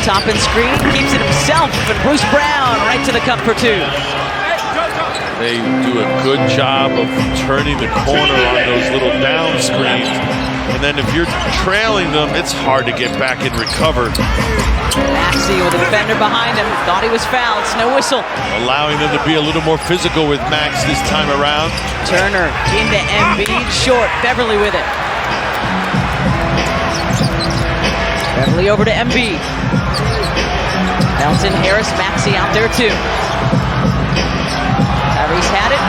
Toppin screen, keeps it himself, and Bruce Brown right to the cup for two. They do a good job of turning the corner on those little down screens. And then if you're trailing them, it's hard to get back and recover. Maxey with a defender behind him, thought he was fouled, it's no whistle. Allowing them to be a little more physical with Max this time around. Turner into Embiid, short, Beverly with it. Beverly over to Embiid. Melton, Harris, Maxey out there too. Tyrese had it.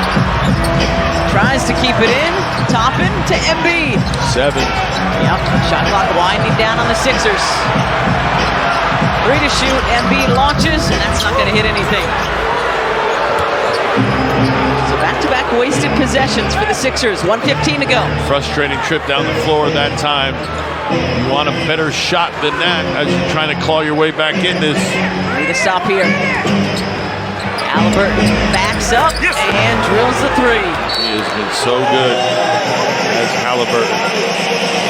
Tries to keep it in. Toppin to Embiid. 7. Yep, shot clock winding down on the Sixers. 3 to shoot, Embiid launches, and that's not going to hit anything. So back-to-back wasted possessions for the Sixers, 1:15 to go. Frustrating trip down the floor that time. You want a better shot than that as you're trying to claw your way back in this. Need to stop here. Halliburton backs up and drills the three. He has been so good as Halliburton.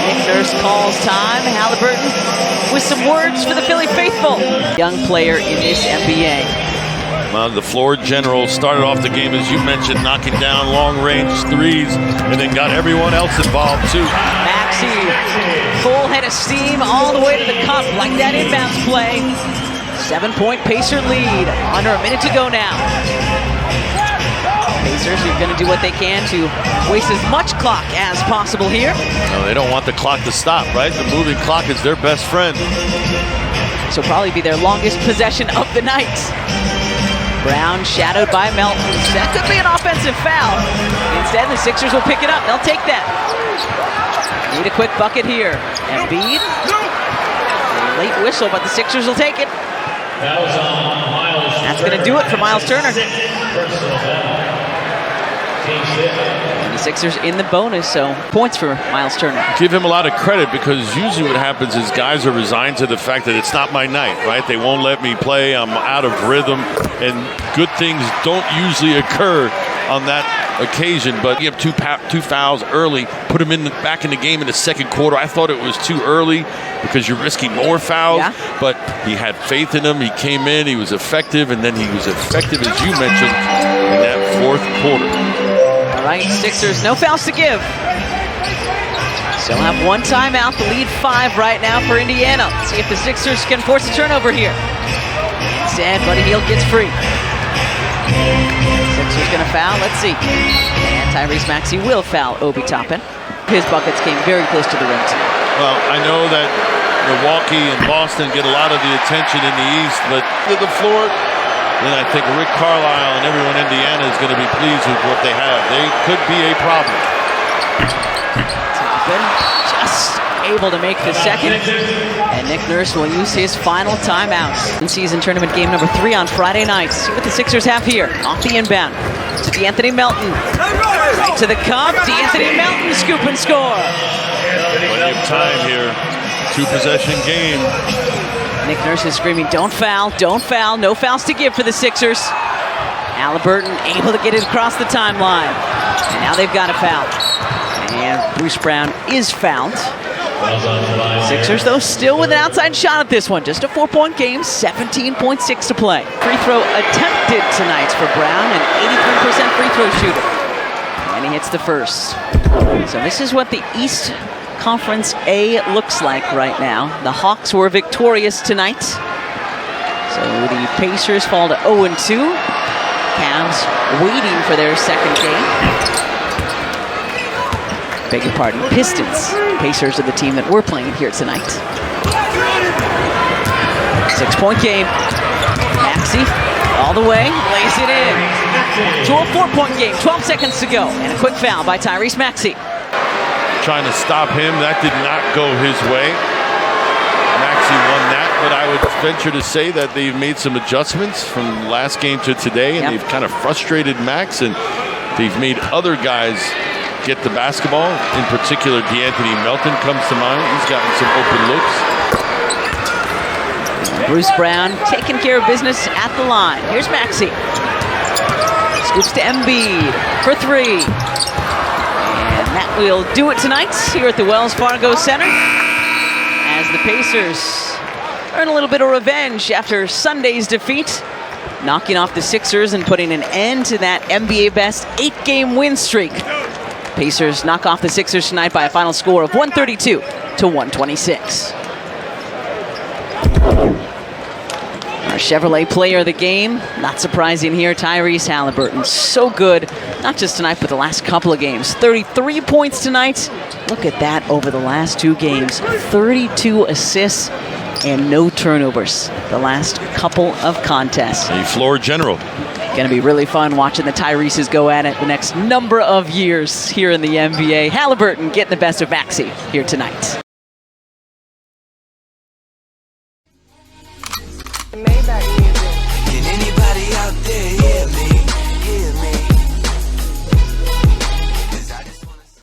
Nick Nurse calls time. Halliburton with some words for the Philly faithful. Young player in this NBA. Well, the floor general started off the game, as you mentioned, knocking down long-range threes, and then got everyone else involved too. Maxey, full head of steam all the way to the cup, like that inbounds play. 7-point Pacer lead. Under a minute to go now. Pacers are going to do what they can to waste as much clock as possible here. No, they don't want the clock to stop, right? The moving clock is their best friend. This will probably be their longest possession of the night. Brown shadowed by Melton. That could be an offensive foul. Instead, the Sixers will pick it up. They'll take that. Need a quick bucket here. Embiid. Late whistle, but the Sixers will take it. That's going to do it for Miles Turner. And the Sixers in the bonus, so points for Miles Turner. Give him a lot of credit, because usually what happens is guys are resigned to the fact that it's not my night, right? They won't let me play, I'm out of rhythm, and good things don't usually occur on that occasion. But you have two fouls early, put him back in the game in the second quarter. I thought it was too early because you're risking more fouls, but he had faith in him. He came in, he was effective, and then he was effective, as you mentioned, in that fourth quarter. All right, Sixers, no fouls to give. Still have one timeout, the lead 5 right now for Indiana. Let's see if the Sixers can force a turnover here. Instead, Buddy Hield gets free. Sixers gonna foul, let's see. And Tyrese Maxey will foul Obi Toppin. His buckets came very close to the rim tonight. Well, I know that Milwaukee and Boston get a lot of the attention in the East, but to the floor, then I think Rick Carlisle and everyone in Indiana is going to be pleased with what they have. They could be a problem. Toppin just able to make the second. And Nick Nurse will use his final timeout. In-season tournament game number 3 on Friday night. See what the Sixers have here. Off the inbound to DeAnthony Melton. Right to the cup. DeAnthony Melton, scoop and score. Plenty of time here. 2-possession game. Nick Nurse is screaming, don't foul, don't foul. No fouls to give for the Sixers. Halliburton able to get it across the timeline. And now they've got a foul. And Bruce Brown is fouled. Sixers, though, still with an outside shot at this one. Just a 4-point game, 17.6 to play. Free throw attempted tonight for Brown, an 83% free throw shooter. And he hits the first. So this is what the East Conference A looks like right now. The Hawks were victorious tonight. So the Pacers fall to 0-2. Cavs waiting for their second game. Beg your pardon, Pistons. Pacers are the team that we're playing here tonight. 6-point game. Maxey all the way, lays it in. To a 4-point game, 12 seconds to go. And a quick foul by Tyrese Maxey. Trying to stop him, that did not go his way. Maxey won that, but I would venture to say that they've made some adjustments from last game to today, and they've kind of frustrated Max, and they've made other guys get the basketball. In particular, DeAnthony Melton comes to mind. He's gotten some open looks. Bruce Brown taking care of business at the line. Here's Maxey. Scoops to Embiid for 3. And that will do it tonight here at the Wells Fargo Center as the Pacers earn a little bit of revenge after Sunday's defeat, knocking off the Sixers and putting an end to that NBA best 8-game win streak. Pacers knock off the Sixers tonight by a final score of 132 to 126. Our Chevrolet player of the game, not surprising here, Tyrese Haliburton. So good, not just tonight, but the last couple of games. 33 points tonight. Look at that over the last 2 games. 32 assists and no turnovers the last couple of contests. A floor general. Going to be really fun watching the Tyreses go at it the next number of years here in the NBA. Haliburton getting the best of Maxey here tonight.